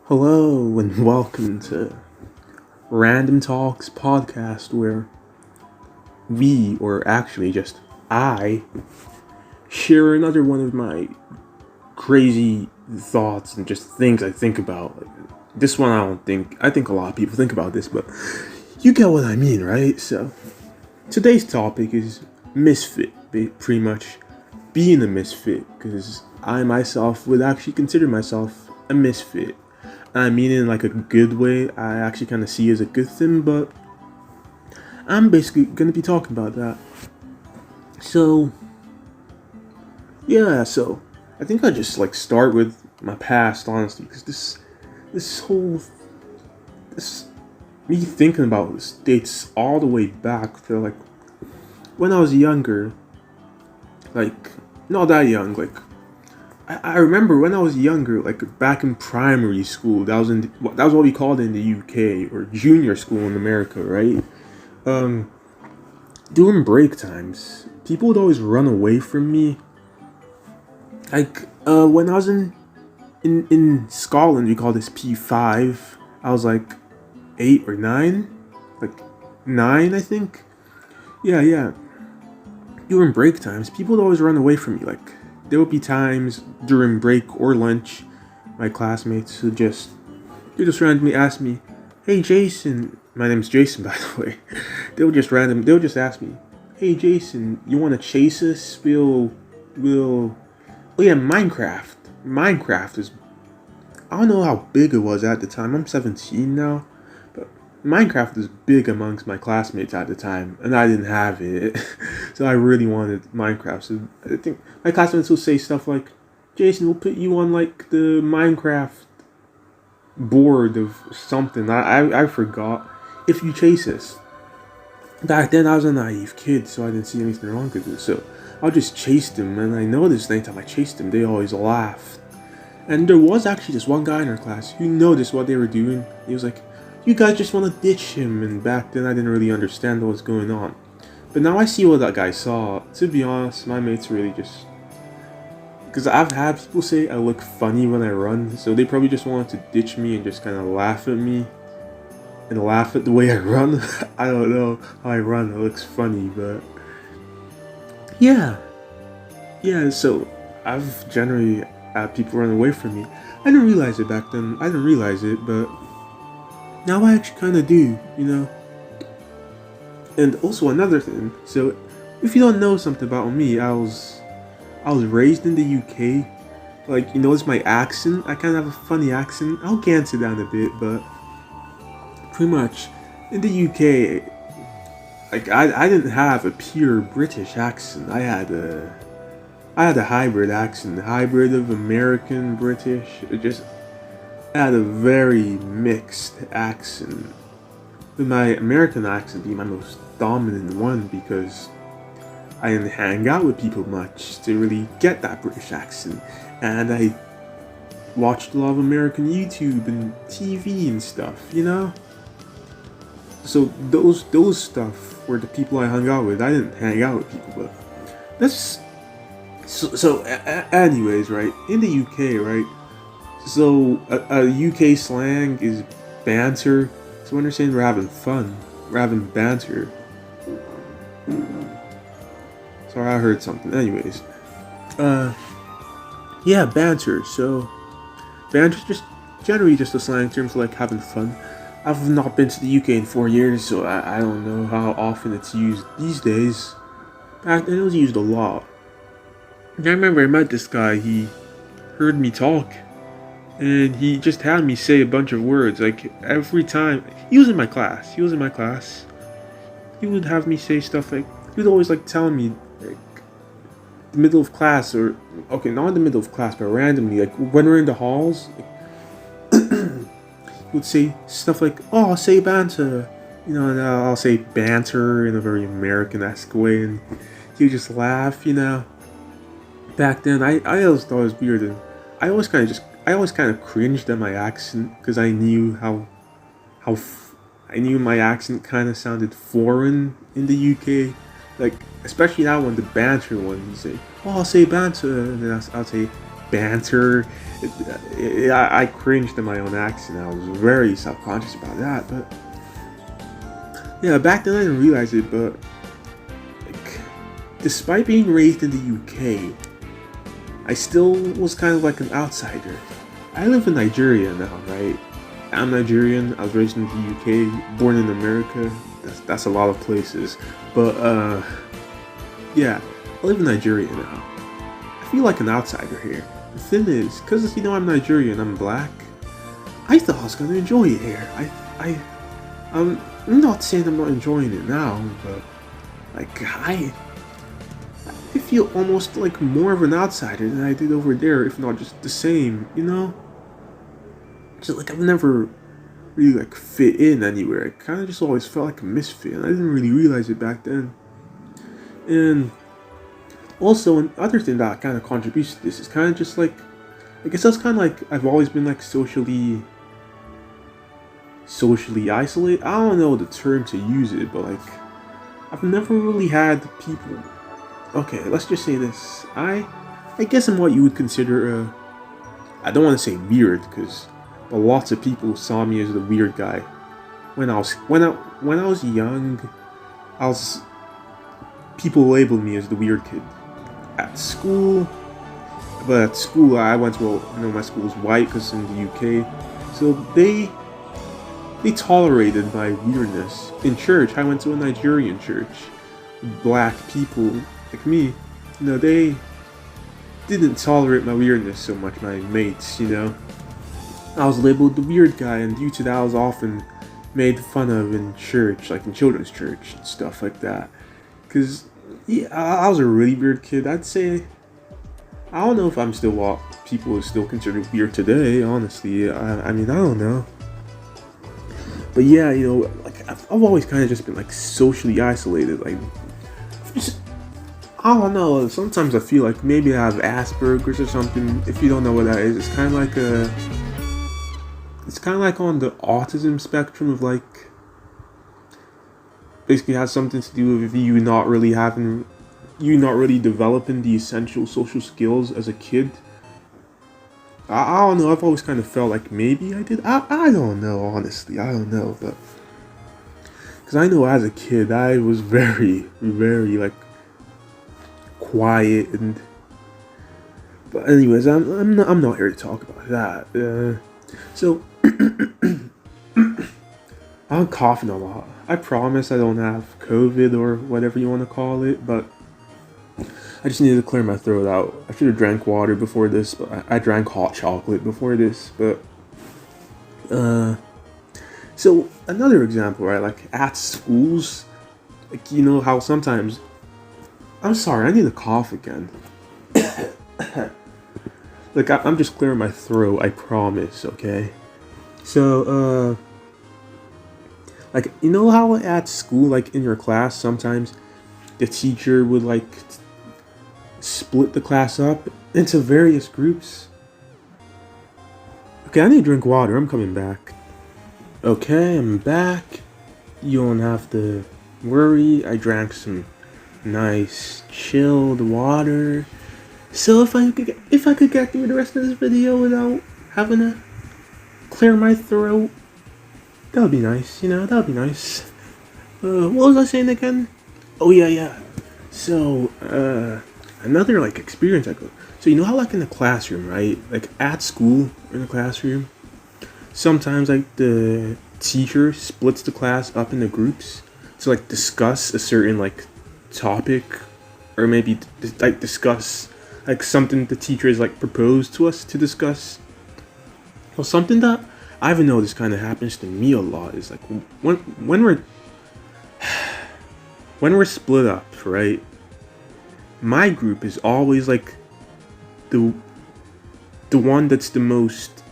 Hello and welcome to Random Talks podcast where we, or actually just I, share another one of my crazy thoughts and just things I think about. This one I think a lot of people think about this, but you get what I mean, right? So today's topic is Misfit, pretty much being a misfit, because I myself would actually consider myself a misfit. I mean it in like a good way. I actually kind of see it as a good thing, but I'm basically gonna be talking about that. So yeah, so I think I just like start with my past, honestly, because this whole this me thinking about this dates all the way back to like when I was younger, like not that young, like I remember when I was younger, like back in primary school. That was what we called it in the UK, or junior school in America, right? Um, During break times, people would always run away from me. Like when I was in Scotland, we call this P5. I was like 8 or 9, like 9, I think. Yeah. During break times, people would always run away from me. Like there would be times during break or lunch, my classmates would just randomly ask me, "Hey Jason," my name's Jason by the way. They'll just ask me, "Hey Jason, you want to chase us? We'll oh yeah, Minecraft. Minecraft is I don't know how big it was at the time. I'm 17 now, but Minecraft was big amongst my classmates at the time, and I didn't have it, so I really wanted Minecraft. So I think my classmates will say stuff like, "Jason, we'll put you on like the Minecraft bored of something. I forgot. If you chase us." Back then, I was a naive kid, so I didn't see anything wrong with it. So I'll just chase them, and I noticed anytime I chased them, they always laughed. And there was actually this one guy in our class who noticed what they were doing. He was like, "You guys just want to ditch him." And back then, I didn't really understand what was going on. But now I see what that guy saw. To be honest, my mates really just because I've had people say I look funny when I run, so they probably just wanted to ditch me and just kind of laugh at me and laugh at the way I run. I don't know how I run, it looks funny, but yeah, yeah. So I've generally had people run away from me. I didn't realize it back then. I didn't realize it, but now I actually kind of do, you know. And also another thing. So if you don't know something about me, I was raised in the UK. Like, you notice my accent? I kind of have a funny accent. I'll get it down a bit, but pretty much in the UK, like I didn't have a pure British accent. I had a hybrid accent, a hybrid of American British. It just I had a very mixed accent. With my American accent being my most dominant one because I didn't hang out with people much to really get that British accent, and I watched a lot of American YouTube and TV and stuff, you know. So those stuff were the people I hung out with. I didn't hang out with people, but that's anyways, right? In the UK, right? So a UK slang is banter. So when they're saying we're having fun, we're having banter. Sorry, I heard something. Anyways, uh, yeah, banter. So banter's just generally just a slang term for like having fun. I've not been to the UK in 4 years, so I don't know how often it's used these days. Back then it was used a lot. I remember I met this guy. He heard me talk, and he just had me say a bunch of words. Like every time he was in my class, he would have me say stuff like he would always like tell me like the middle of class, or okay, not in the middle of class, but randomly, like when we're in the halls, he would say stuff like, "Oh, I'll say banter," you know, and I'll say banter in a very American-esque way, and he would just laugh, you know. Back then, I always thought it was weird, and I always kind of cringed at my accent because I knew I knew my accent kind of sounded foreign in the UK. Like, especially that one, the banter one. You say, "Oh, I'll say banter," and then I'll say banter. I cringed at my own accent. I was very self-conscious about that. But yeah, back then I didn't realize it. But like, despite being raised in the UK, I still was kind of like an outsider. I live in Nigeria now, right? I'm Nigerian. I was raised in the UK, born in America. That's a lot of places. But yeah, I live in Nigeria now. I feel like an outsider here. The thing is, because I'm Nigerian, I'm black, I thought I was gonna enjoy it here. I'm not saying I'm not enjoying it now, but like I feel almost like more of an outsider than I did over there, if not just the same, Just like I've never really like fit in anywhere. I kind of just always felt like a misfit, and I didn't really realize it back then. And also, another thing that kind of contributes to this is kind of just like, I guess that's kind of like I've always been like socially isolated. I don't know the term to use it, but like I've never really had people. Okay, let's just say this. I guess I'm what you would consider I don't want to say weird, but lots of people saw me as the weird guy when I was young. People labeled me as the weird kid at school. But at school, I went to my school was white because in the UK, so they tolerated my weirdness. In church, I went to a Nigerian church. Black people like me, they didn't tolerate my weirdness so much. My mates, I was labeled the weird guy, and due to that, I was often made fun of in church, like in children's church and stuff like that. Because I was a really weird kid. I'd say, I don't know if I'm still what people would still consider weird today, honestly. I mean, I don't know. But yeah, like I've always kind of just been like socially isolated. Like, I don't know. Sometimes I feel like maybe I have Asperger's or something. If you don't know what that is, it's kind of like on the autism spectrum of like, basically has something to do with you not really developing the essential social skills as a kid. I don't know. I've always kind of felt like maybe I did. I don't know. Honestly, I don't know. But because I know as a kid I was very, very like quiet and. But anyways, I'm not here to talk about that. So I'm coughing a lot. I promise I don't have COVID or whatever you want to call it, but I just needed to clear my throat out. I should have drank water before this, but I drank hot chocolate before this. But so another example, right? Like at schools, like how sometimes. I'm sorry, I need to cough again. Like I'm just clearing my throat. I promise. Okay. So like how at school, like in your class, sometimes the teacher would like split the class up into various groups. Okay, I need to drink water. I'm coming back. Okay, I'm back. You don't have to worry. I drank some nice chilled water. So if I could get through the rest of this video without having to clear my throat, that would be nice. That would be nice. What was I saying again? Oh yeah. So another like experience I go. So how like in the classroom, right? Like at school in the classroom, sometimes like the teacher splits the class up into groups to like discuss a certain like topic, or maybe like discuss like something the teacher has like proposed to us to discuss. Well, something that I've noticed kind of happens to me a lot is like when we're split up, right? My group is always like the one that's the most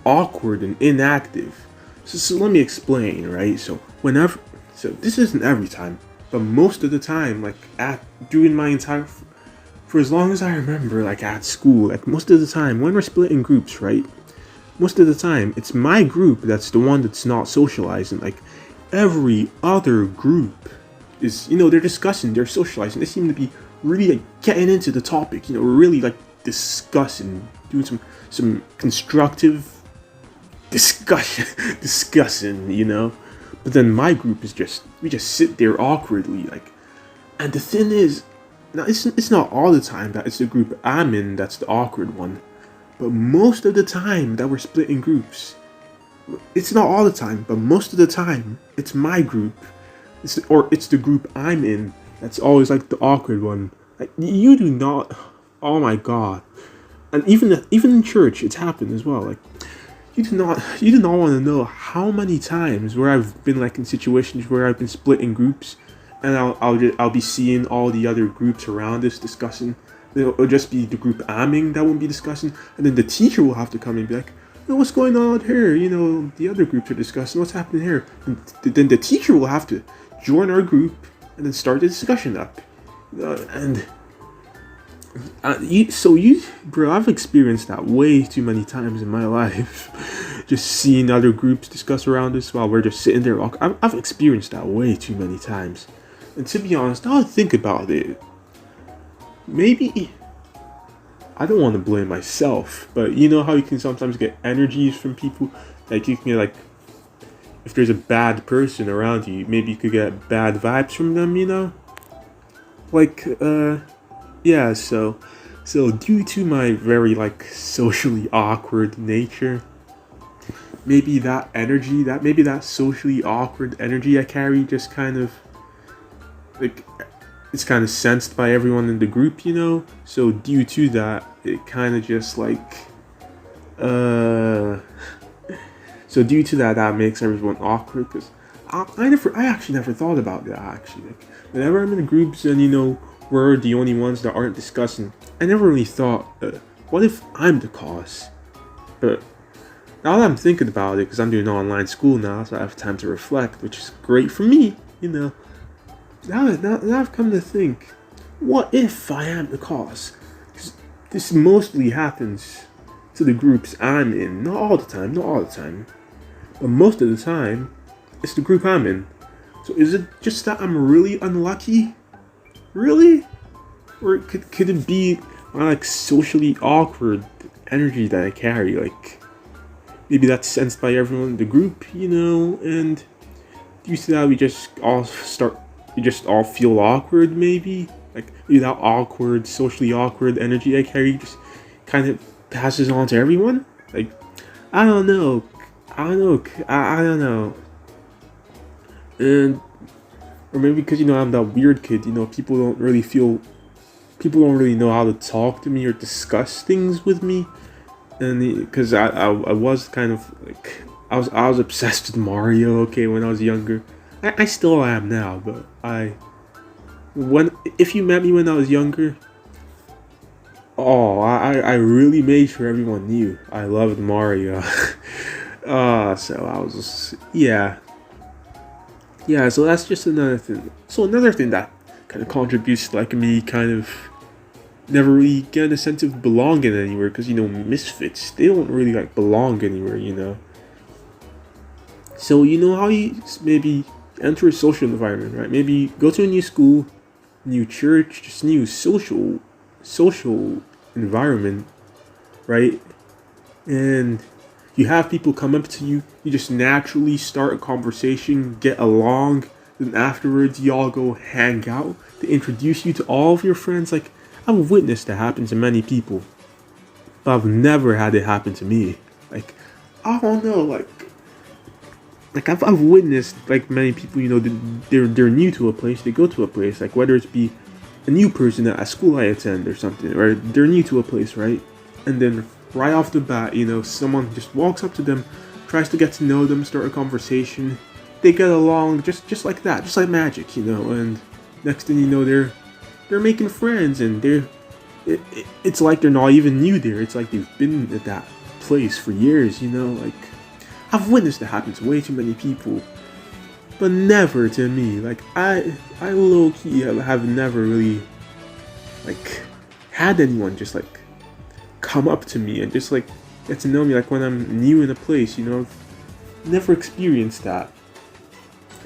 awkward and inactive. So let me explain, right? So this isn't every time, but most of the time, like during my entire, for as long as I remember, like at school, like most of the time when we're split in groups, right? Most of the time, it's my group that's the one that's not socializing. Like every other group is, they're discussing, they're socializing. They seem to be really like getting into the topic, really like discussing, doing some constructive discussing, But then my group is we just sit there awkwardly, like. And the thing is, now it's not all the time that it's the group I'm in that's the awkward one, but most of the time that we're split in groups, it's not all the time, but most of the time it's my group, it's the group I'm in that's always like the awkward one. Like you do not, oh my god, and even in church it's happened as well. Like you do not want to know how many times where I've been like in situations where I've been split in groups. And I'll be seeing all the other groups around us discussing. It'll just be the group I'm in that won't be discussing, and then the teacher will have to come and be like, "What's going on here? The other groups are discussing what's happening here." And then the teacher will have to join our group and then start the discussion up. Bro, I've experienced that way too many times in my life. Just seeing other groups discuss around us while we're just sitting there. I've experienced that way too many times. And to be honest, now I think about it, maybe I don't want to blame myself, but you know how you can sometimes get energies from people? Like you can get if there's a bad person around you, maybe you could get bad vibes from them, Yeah, so due to my very socially awkward nature, maybe that socially awkward energy I carry just kind of it's kind of sensed by everyone in the group, So due to that, it kind of just so due to that makes everyone awkward because I actually never thought about that actually. Whenever I'm in groups and we're the only ones that aren't discussing, I never really thought, what if I'm the cause? But now that I'm thinking about it, because I'm doing online school now, so I have time to reflect, which is great for me, Now I've come to think, what if I am the cause? Because this mostly happens to the groups I'm in. Not all the time. But most of the time, it's the group I'm in. So is it just that I'm really unlucky? Really? Or could it be my socially awkward energy that I carry? Maybe that's sensed by everyone in the group, and due to that we just all feel awkward maybe? Maybe that awkward, socially awkward energy I carry just kind of passes on to everyone? I don't know. I don't know. And or maybe because I'm that weird kid, people don't really know how to talk to me or discuss things with me, and because I was kind of I was obsessed with Mario, okay, when I was younger. I still am now, but if you met me when I was younger, I really made sure everyone knew I loved Mario. So I was just, yeah, so that's just another thing. So another thing that kind of contributes to me kind of never really getting a sense of belonging anywhere, because misfits, they don't really belong anywhere. So how you maybe enter a social environment, right? Maybe go to a new school, new church, just new social environment, right? And you have people come up to you, you just naturally start a conversation, get along, then afterwards you all go hang out. They introduce you to all of your friends. I've witnessed that happen to many people, but I've never had it happen to me. I don't know, I've witnessed many people, they're new to a place, they go to a place, whether it be a new person at a school I attend or something, or they're new to a place, right? And then right off the bat, someone just walks up to them, tries to get to know them, start a conversation. They get along just like that, just like magic, and next thing you know, they're making friends, and it's like they're not even new there. It's like they've been at that place for years, I've witnessed it happen to way too many people, but never to me. I low-key have never really had anyone just come up to me and just get to know me when I'm new in a place. I've never experienced that.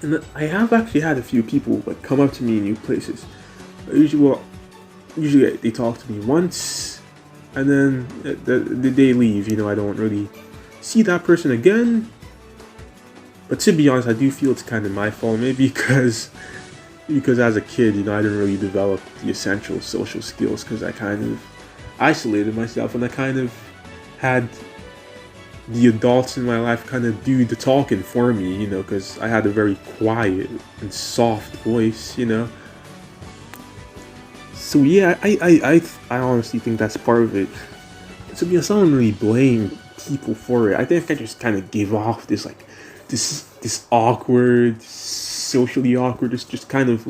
And I have actually had a few people come up to me in new places. Usually they talk to me once, and then they leave. I don't really see that person again. But to be honest, I do feel it's kind of my fault, maybe because as a kid, I didn't really develop the essential social skills because I kind of isolated myself, and I kind of had the adults in my life kind of do the talking for me, because I had a very quiet and soft voice. So yeah, I honestly think that's part of it. To be honest, I don't really blame people for it. I think I just kind of give off this this awkward, socially awkward, just kind of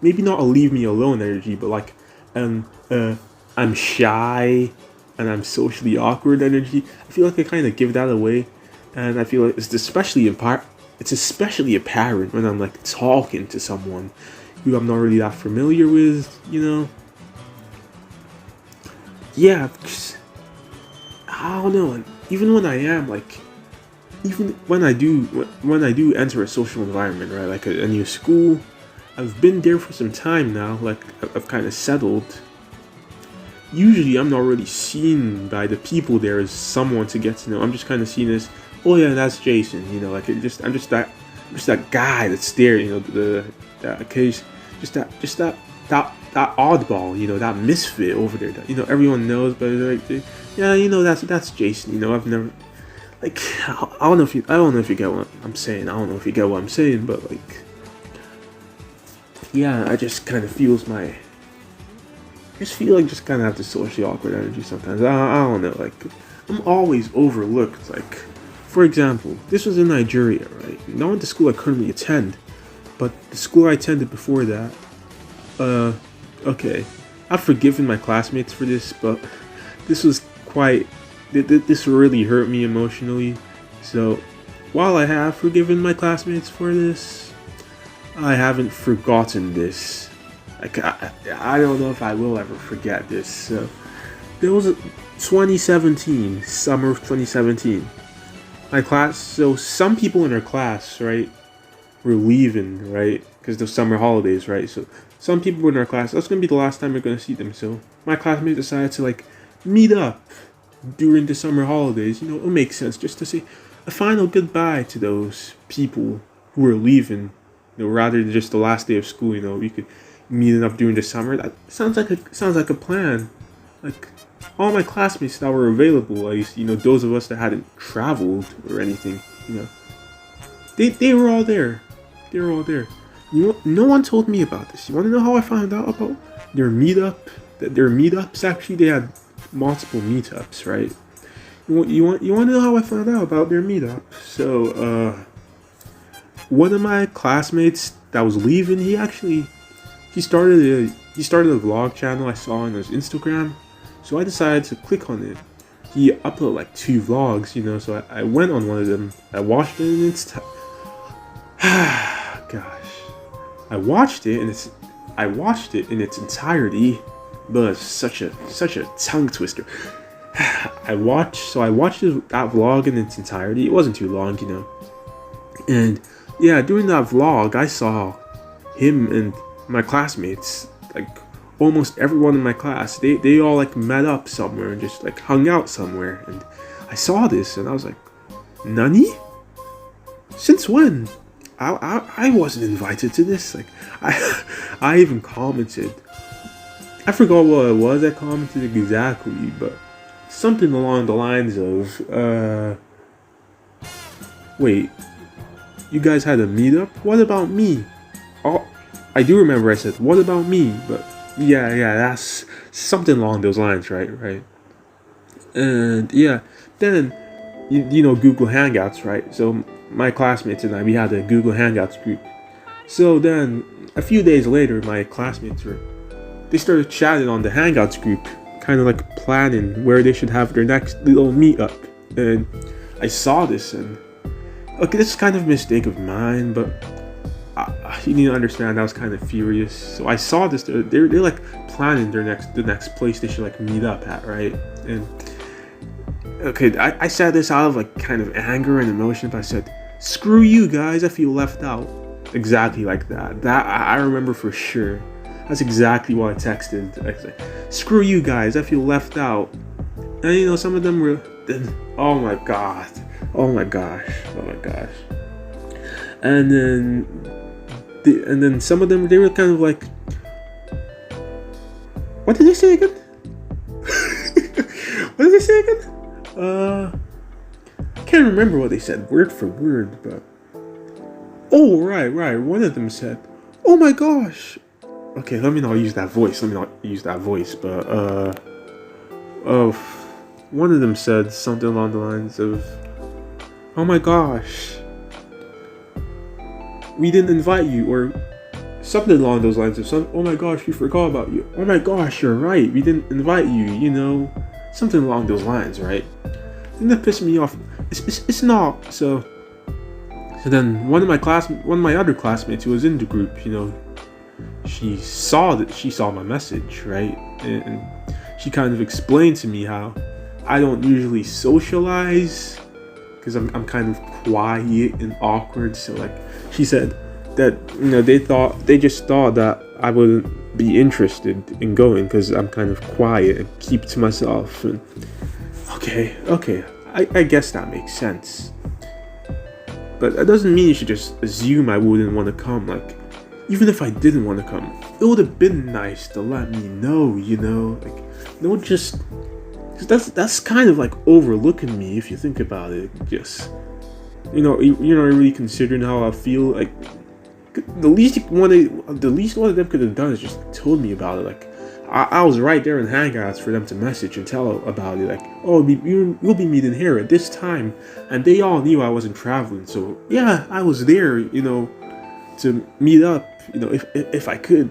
maybe not a leave me alone energy, but like I'm shy and I'm socially awkward energy. I feel like I kind of give that away, and I feel like it's especially apparent when I'm like talking to someone who I'm not really that familiar with. Yeah, I don't know. And even when I am like, even when I do enter a social environment, right, like a new school, I've been there for some time now. Like I've kind of settled. Usually, I'm not really seen by the people there as someone to get to know. I'm just kind of seen as, oh yeah, that's Jason. Like I'm just that guy that's there. That case, that oddball. That misfit over there. That everyone knows, but like, yeah, that's Jason. I've never. Like, I don't know if you get what I'm saying. I don't know if you get what I'm saying, but like, yeah, I just kind of feel just kind of have the socially awkward energy sometimes. I don't know, like, I'm always overlooked. Like, for example, this was in Nigeria, right? Not the school I currently attend, but the school I attended before that. Okay, I've forgiven my classmates for this, but this was this really hurt me emotionally. So, while I have forgiven my classmates for this, I haven't forgotten this. Like, I don't know if I will ever forget this. So, there was 2017, summer of 2017. My class, so some people in our class, right, were leaving, right, because of summer holidays, right? So, some people were in our class, that's going to be the last time we're going to see them. So, my classmates decided to, like, meet up during the summer holidays. It makes sense just to say a final goodbye to those people who were leaving, rather than just the last day of school. We could meet up during the summer. That sounds like a plan. Like, all my classmates that were available, at least, those of us that hadn't traveled or anything, they were all there. They were all there. No one told me about this. You want to know how I found out about their meetup? Their meetups, actually, they had multiple meetups, right? You want to know how I found out about their meetup? So, one of my classmates that was leaving, he started a vlog channel I saw on his Instagram. So I decided to click on it. He uploaded like 2 vlogs, so I went on one of them. I watched it in its gosh. I watched it in its entirety. But it's such a tongue twister. I watched that vlog in its entirety. It wasn't too long, And yeah, during that vlog, I saw him and my classmates, like almost everyone in my class. They all like met up somewhere and just like hung out somewhere. And I saw this and I was like, Nani? Since when? I wasn't invited to this. Like, I even commented. I forgot what it was I commented exactly, but something along the lines of, wait, you guys had a meetup? What about me? Oh, I do remember I said, what about me? But yeah, that's something along those lines, right? And yeah, then, Google Hangouts, right? So my classmates and I, we had a Google Hangouts group. So then, a few days later, my classmates they started chatting on the Hangouts group, kind of like planning where they should have their next little meetup. And I saw this, and okay, this is kind of a mistake of mine, but you need to understand I was kind of furious. So I saw this, they're like planning the next place they should like meet up at, right? And okay, I said this out of like kind of anger and emotion, but I said, screw you guys, I feel left out. Exactly like that. That I remember for sure. That's exactly what I texted. I said, screw you guys, I feel left out. And some of them were, oh my god, oh my gosh, oh my gosh. And then some of them, they were kind of like, what did they say again? What did they say again? I can't remember what they said word for word, but oh right. One of them said, "Oh my gosh." Okay, let me not use that voice. But one of them said something along the lines of, "Oh my gosh, we didn't invite you," or something along those lines of "Oh my gosh, we forgot about you. Oh my gosh, you're right. We didn't invite you. Something along those lines, right?" And that pissed me off. It's not so. So then one of my other classmates who was in the group, she saw my message, right? And she kind of explained to me how I don't usually socialize because I'm kind of quiet and awkward. So like she said that they just thought that I wouldn't be interested in going because I'm kind of quiet and keep to myself. And okay, I guess that makes sense. But that doesn't mean you should just assume I wouldn't want to come. Like, even if I didn't want to come, it would have been nice to let me know, Like, don't just... Cause that's kind of like overlooking me if you think about it. Just, you're not really considering how I feel. Like, the least one of them could have done is just told me about it. Like, I was right there in Hangouts for them to message and tell about it. Like, oh, you'll be meeting here at this time, and they all knew I wasn't traveling. So yeah, I was there, to meet up, if I could,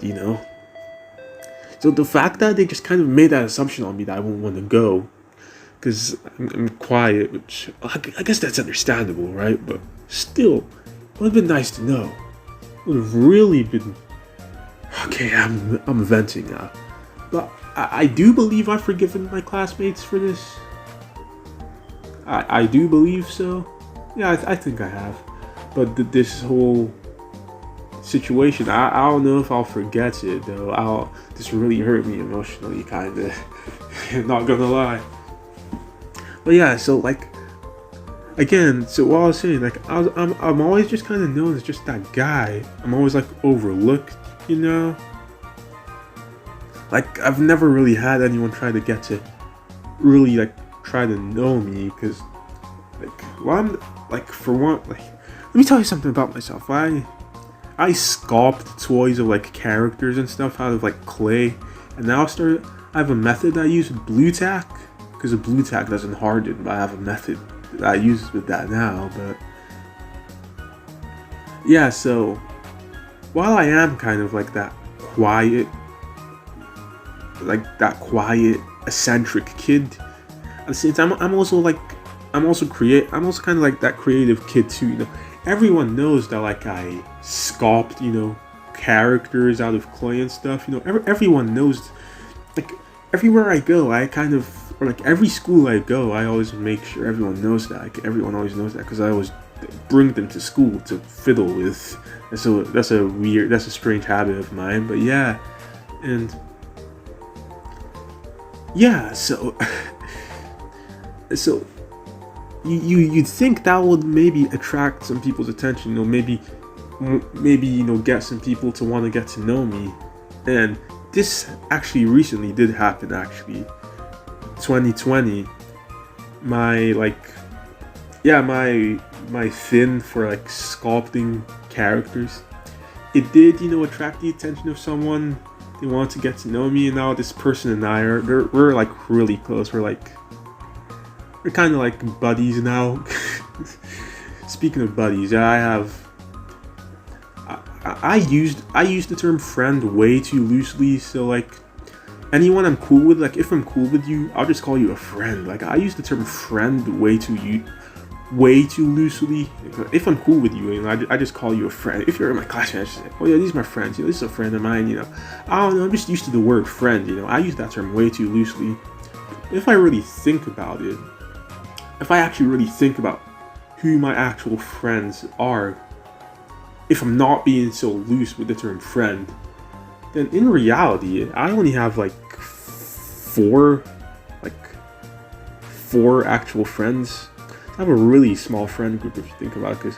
So the fact that they just kind of made that assumption on me that I won't want to go, because I'm quiet, which I guess that's understandable, right? But still, it would have been nice to know. It would have really been. Okay, I'm venting now. But I do believe I've forgiven my classmates for this. I do believe so. Yeah, I think I have. But this whole situation, I don't know if I'll forget it, though. This really hurt me emotionally, kind of. Not gonna lie. But yeah, so like, again, so what I was saying, like, I'm always just kind of known as just that guy. I'm always like overlooked, Like, I've never really had anyone try to get to really, like, try to know me, because, like, well, I'm, like, for one, like, let me tell you something about myself. I sculpt toys of, like, characters and stuff out of, like, clay, and now I have a method that I use with blue tack, because the blue tack doesn't harden, but I have a method that I use with that now, but, yeah, so, while I am kind of, like, that quiet, eccentric kid, at the same time, I'm also kind of like that creative kid too. Everyone knows that like I sculpt, characters out of clay and stuff. Everyone knows. Like everywhere I go, like every school I go, I always make sure everyone knows that. Like, everyone always knows that because I always bring them to school to fiddle with. And so that's a strange habit of mine. But yeah, and. Yeah, so you'd think that would maybe attract some people's attention, maybe get some people to want to get to know me, and this actually recently did happen. Actually, 2020, my thing for like sculpting characters, it did attract the attention of someone. They want to get to know me, and now this person and I we're like really close. We're kind of like buddies now. Speaking of buddies, I used the term friend way too loosely. So like anyone I'm cool with, like if I'm cool with you, I'll just call you a friend. Like I use the term friend way too loosely. If I'm cool with you, I just call you a friend. If you're in my class, I just say, oh yeah, these are my friends. This is a friend of mine. I don't know. I'm just used to the word friend. I use that term way too loosely. If I really think about it, if I actually really think about who my actual friends are, if I'm not being so loose with the term friend, then in reality, I only have like 4 4 actual friends. I have a really small friend group if you think about it, because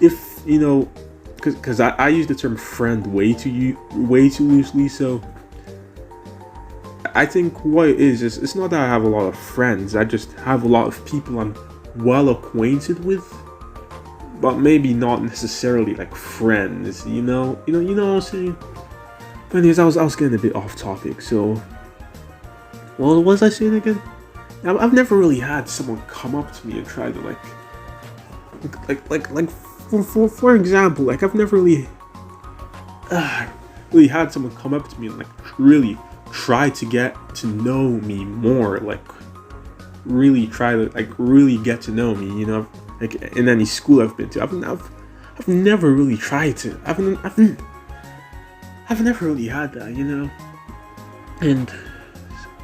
if you know, because I use the term friend way too loosely. So I think what it is it's not that I have a lot of friends. I just have a lot of people I'm well acquainted with, but maybe not necessarily like friends. You know what I'm saying. But anyways, I was getting a bit off topic. So, well, what was I saying again? I've never really had someone come up to me and try to like for example, like I've never really had someone come up to me and like really try to get to know me more, like really try to like really get to know me, you know, like in any school I've been to. I've never really tried to. I've never really had that, you know, and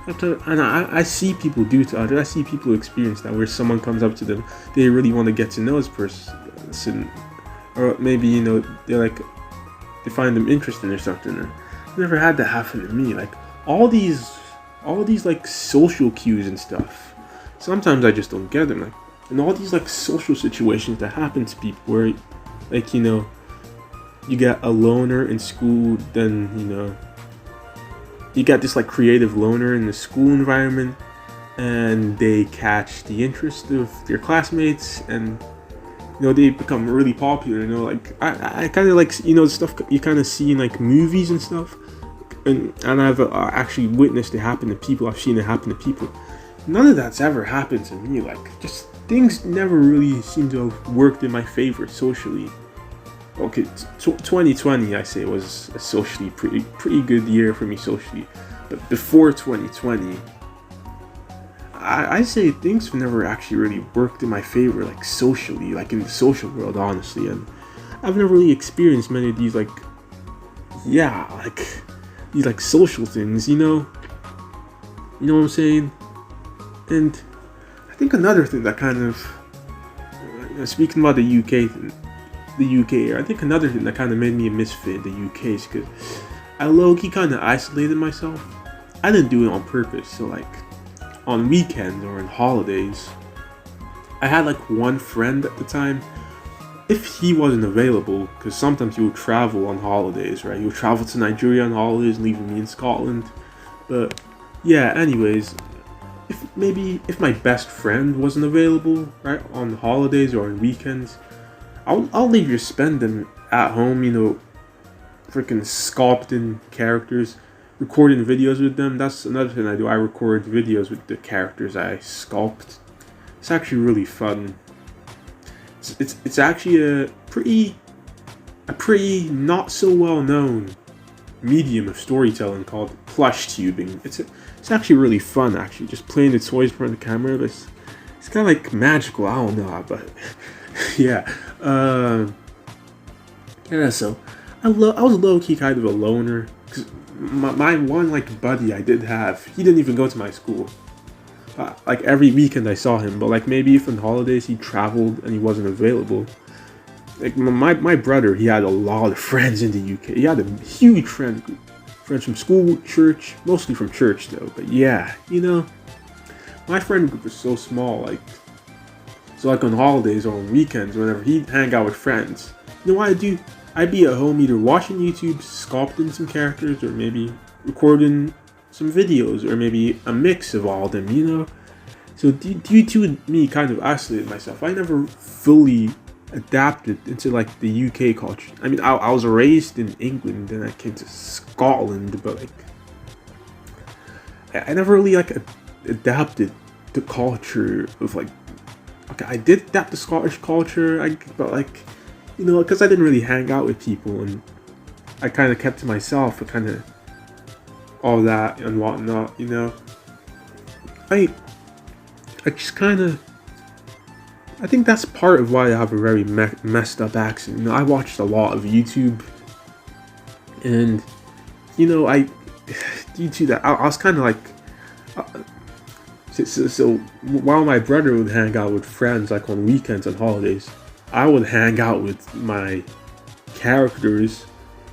I see people do to others. I see people experience that where someone comes up to them, they really want to get to know this person, or maybe, you know, they find them interesting or something. I've never had that happen to me. Like all these like social cues and stuff. Sometimes I just don't get them. Like, and all these like social situations that happen to people where, like, you know, you get a loner in school, then, you know, you got this like creative loner in the school environment, and they catch the interest of their classmates, and you know, they become really popular. You know, like I kind of like, you know, stuff you kind of see in like movies and stuff, and I've actually witnessed it happen to people. I've seen it happen to people. None of that's ever happened to me. Like, just things never really seem to have worked in my favor socially. Okay, 2020 I say was a socially pretty good year for me socially, but before 2020, I say things have never actually really worked in my favor, like socially, like in the social world, honestly. And I've never really experienced many of these like these like social things, you know what I'm saying. And I think another thing that kind of, speaking about the UK, I think another thing that kind of made me a misfit in the UK is because I low-key kind of isolated myself. I didn't do it on purpose. So like on weekends or on holidays, I had like one friend at the time. If he wasn't available, because sometimes he would travel on holidays, right? He would travel to Nigeria on holidays, leaving me in Scotland. But yeah, anyways, if my best friend wasn't available, right, on holidays or on weekends, I'll leave you spend them at home, you know, freaking sculpting characters, recording videos with them. That's another thing I do. I record videos with the characters I sculpt. It's actually really fun. It's actually a pretty not so well known medium of storytelling called plush tubing. It's actually really fun, actually, just playing the toys in front of the camera. But it's kind of like magical. I don't know, but yeah. So I was low-key kind of a loner, because my one like buddy I did have, he didn't even go to my school. Like every weekend I saw him, but like maybe if on holidays he traveled and he wasn't available. Like my brother, he had a lot of friends in the UK. He had a huge friend group. Friends from school, church, mostly from church though. But yeah, you know, my friend group was so small, like, so like on holidays or on weekends, whenever he'd hang out with friends, you know what I'd do? I'd be at home either watching YouTube, sculpting some characters, or maybe recording some videos, or maybe a mix of all of them, you know? So due to me kind of isolated myself, I never fully adapted into like the UK culture. I mean, I was raised in England, then I came to Scotland, but like I never really like adapted the culture of like, okay, I did adapt the Scottish culture, but like, you know, because I didn't really hang out with people, and I kind of kept to myself, and kind of all that and whatnot, you know. I just kind of, I think that's part of why I have a very messed up accent. You know, I watched a lot of YouTube, and you know, due to that, I was kind of like, so while my brother would hang out with friends like on weekends and holidays, I would hang out with my characters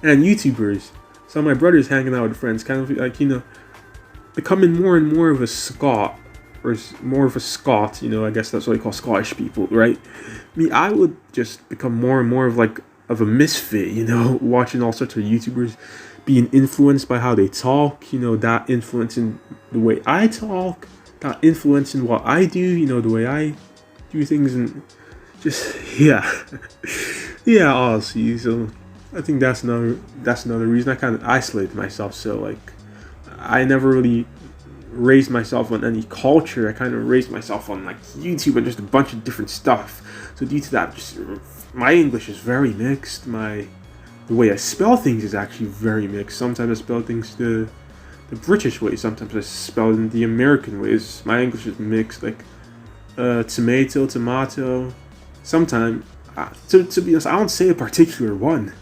and YouTubers. So my brother's hanging out with friends, kind of like, you know, becoming more and more of a Scot, more of a Scot. I guess that's what they call Scottish people, right? Me, I would just become more and more of a misfit. Watching all sorts of YouTubers being influenced by how they talk. That influencing the way I talk, that influencing what I do. The way I do things, and just yeah, yeah. Honestly, so I think that's another reason I kind of isolated myself. So like, I never really raised myself on any culture. I kind of raised myself on like YouTube and just a bunch of different stuff. So due to that, just my English is very mixed. The way I spell things is actually very mixed. Sometimes I spell things the British way. Sometimes I spell it in the American ways. My English is mixed, like tomato. Sometimes, to be honest, I don't say a particular one.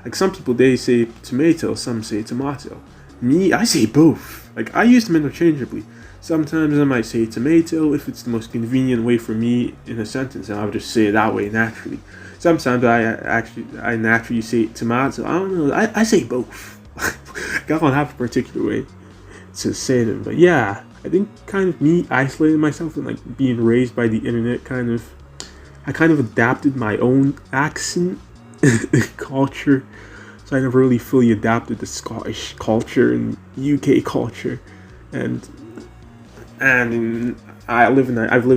Like some people, they say tomato, some say tomato. Me, I say both. Like I use them interchangeably. Sometimes I might say tomato if it's the most convenient way for me in a sentence, and I'll just say it that way naturally. Sometimes I naturally say tomato. I don't know. I say both. I don't have a particular way to say them, but yeah, I think kind of me isolating myself and like being raised by the internet. I kind of adapted my own accent culture. So I never really fully adapted the Scottish culture and UK culture, and I've lived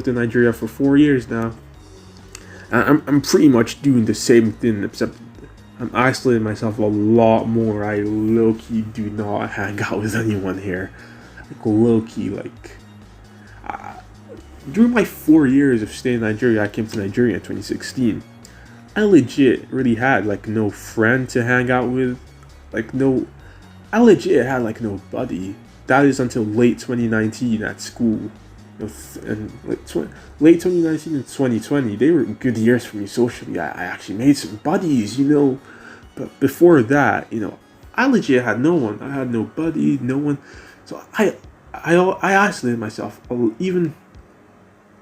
in Nigeria for 4 years now. I'm pretty much doing the same thing, except I'm isolating myself a lot more. I low key do not hang out with anyone here. Like low key, during my 4 years of staying in Nigeria, I came to Nigeria in 2016. I legit really had like no friend to hang out with, I legit had like no buddy. That is until late 2019 at school, and late 2019 and 2020, they were good years for me socially. I actually made some buddies, but before that, I legit had no one. I had no buddy, no one. So I isolated myself. Even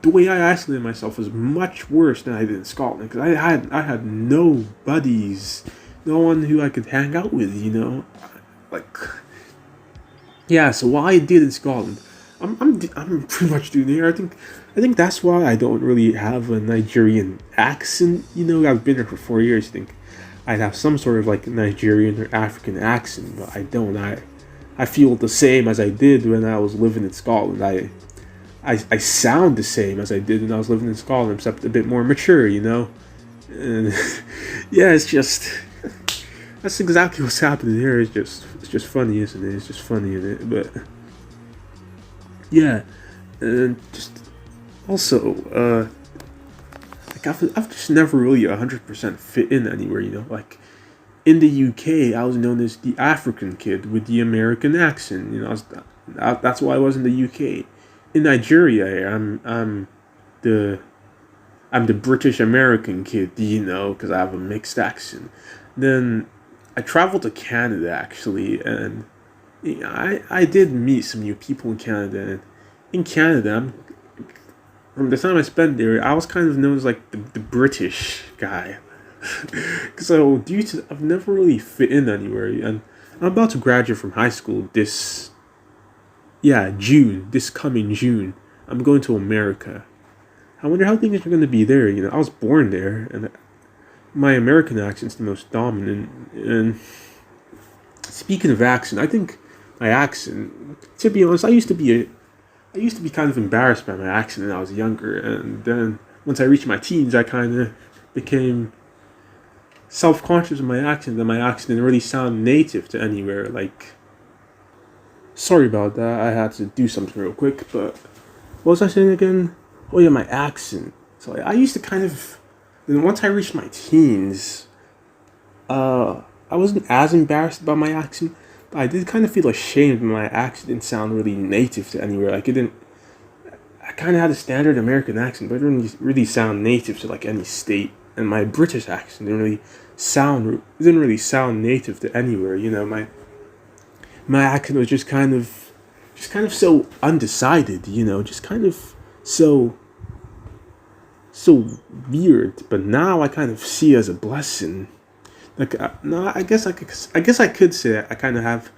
the way I isolated myself was much worse than I did in Scotland, because I had no buddies, no one who I could hang out with, like, yeah. So what I did in Scotland, I'm pretty much doing here. I think that's why I don't really have a Nigerian accent. I've been here for 4 years. I think I'd have some sort of like Nigerian or African accent, but I don't. I feel the same as I did when I was living in Scotland. I sound the same as I did when I was living in Scotland, except a bit more mature, And yeah, it's just that's exactly what's happening here. It's just funny, isn't it? It's just funny, isn't it? But yeah, and just also, like I've just never really 100% fit in anywhere, Like in the UK, I was known as the African kid with the American accent. That's why I was in the UK. In Nigeria, I'm the British American kid, because I have a mixed accent. Then I traveled to Canada actually, and I did meet some new people in Canada. And in Canada, from the time I spent there, I was kind of known as like the British guy. So I've never really fit in anywhere, and I'm about to graduate from high school this coming June. I'm going to America. I wonder how things are going to be there. I was born there, and my American accent's the most dominant. And speaking of accent, I think my accent, to be honest, I used to be kind of embarrassed by my accent when I was younger, and then once I reached my teens, I kind of became self-conscious of my accent, and my accent didn't really sound native to anywhere. Like, sorry about that. I had to do something real quick, but what was I saying again? Oh yeah, my accent. So I used to kind of, then once I reached my teens, I wasn't as embarrassed about my accent, but I did kind of feel ashamed when my accent didn't sound really native to anywhere. Like I kind of had a standard American accent, but it didn't really sound native to like any state. And my British accent didn't really sound native to anywhere. My accent was just kind of so undecided. Just kind of so weird. But now I kind of see it as a blessing. Like no, I guess I could say I kind of have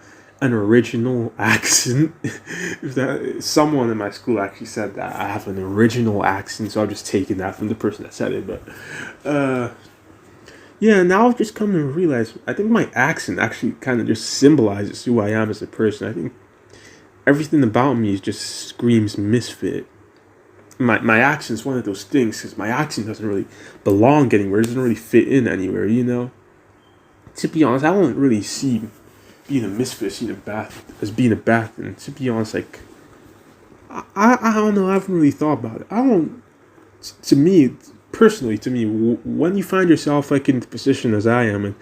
an original accent. If that someone in my school actually said that I have an original accent, so I'm just taking that from the person that said it. But yeah, now I've just come to realize I think my accent actually kind of just symbolizes who I am as a person. I think everything about me just screams misfit. My accent's one of those things because my accent doesn't really belong anywhere. It doesn't really fit in anywhere, you know. To be honest, I don't really see being a misfit, seeing a bath as being a bath. And to be honest, like I don't know. I haven't really thought about it. I don't. To me, personally, to me, when you find yourself like in the position as I am, and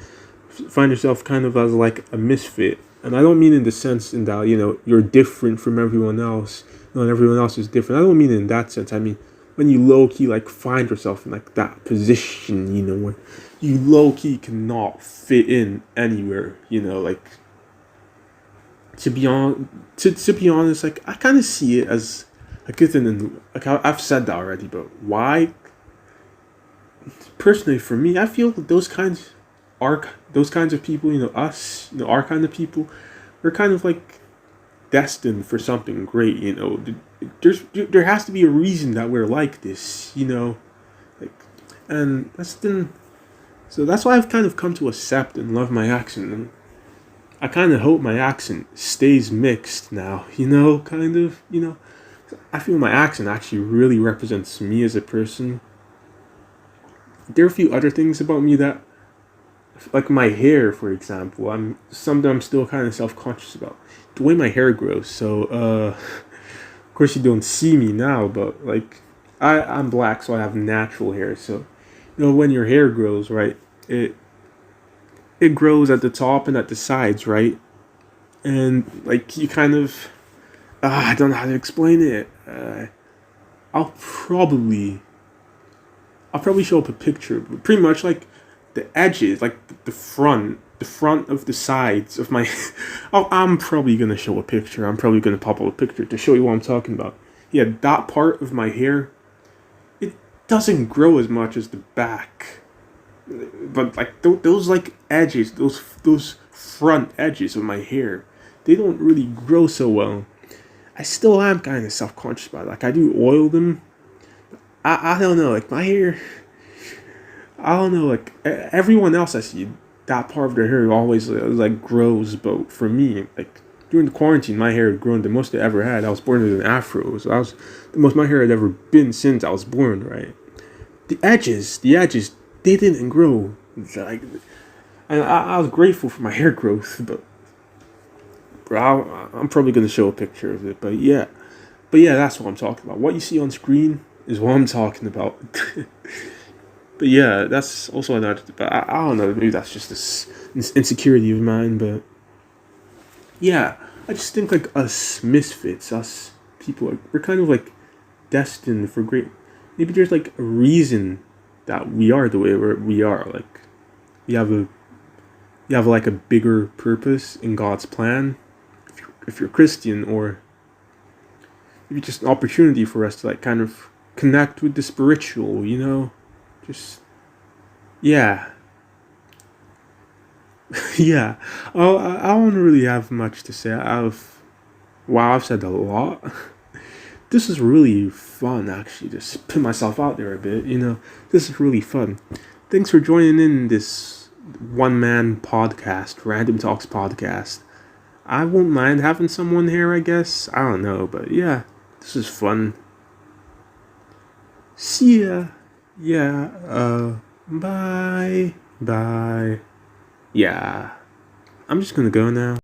find yourself kind of as like a misfit, and I don't mean in the sense in that you're different from everyone else, and everyone else is different. I don't mean in that sense. I mean when you low key like find yourself in like that position, where you low key cannot fit in anywhere, like to be honest, like I kind of see it as a good thing. And like I've said that already, but why? Personally, for me, I feel that those kinds of people, us, our kind of people, we're kind of like destined for something great. There has to be a reason that we're like this, like, and so that's why I've kind of come to accept and love my accent. And I kind of hope my accent stays mixed now, I feel my accent actually really represents me as a person. There are a few other things about me that, like my hair, for example, I'm still kind of self-conscious about the way my hair grows. So, of course you don't see me now, but like, I'm black, so I have natural hair. So, when your hair grows, right, it grows at the top and at the sides, right? And like you kind of, I don't know how to explain it. I'll probably, I'll probably show up a picture, but pretty much like the edges, like the front of the sides of my. I'm probably gonna show a picture. I'm probably gonna pop up a picture to show you what I'm talking about. Yeah, that part of my hair, it doesn't grow as much as the back, but like those like edges, those front edges of my hair, they don't really grow so well. I still am kind of self conscious about it. Like I do oil them. I don't know. Like my hair, I don't know. Like everyone else I see, that part of their hair always like grows. But for me, like during the quarantine, my hair had grown the most it ever had. I was born with an afro, so I was the most my hair had ever been since I was born. Right. The edges, they didn't grow. Like, and I was grateful for my hair growth, but bro, I'm probably gonna show a picture of it. But yeah, that's what I'm talking about. What you see on screen is what I'm talking about. But yeah, that's also another. But I don't know. Maybe that's just this insecurity of mine. But yeah, I just think like us misfits, us people, like, we're kind of like destined for great. Maybe there's like a reason that we are the way we are. Like we have a you have like a bigger purpose in God's plan. If you're Christian, or maybe just an opportunity for us to like kind of connect with the spiritual, just yeah. Yeah. I don't really have much to say. I've said a lot. This is really fun, actually, to put myself out there a bit. This is really fun. Thanks for joining in this one man podcast, Random Talks podcast. I won't mind having someone here, I guess. I don't know, but yeah, this is fun. See ya. Yeah, bye. Bye. Yeah. I'm just gonna go now.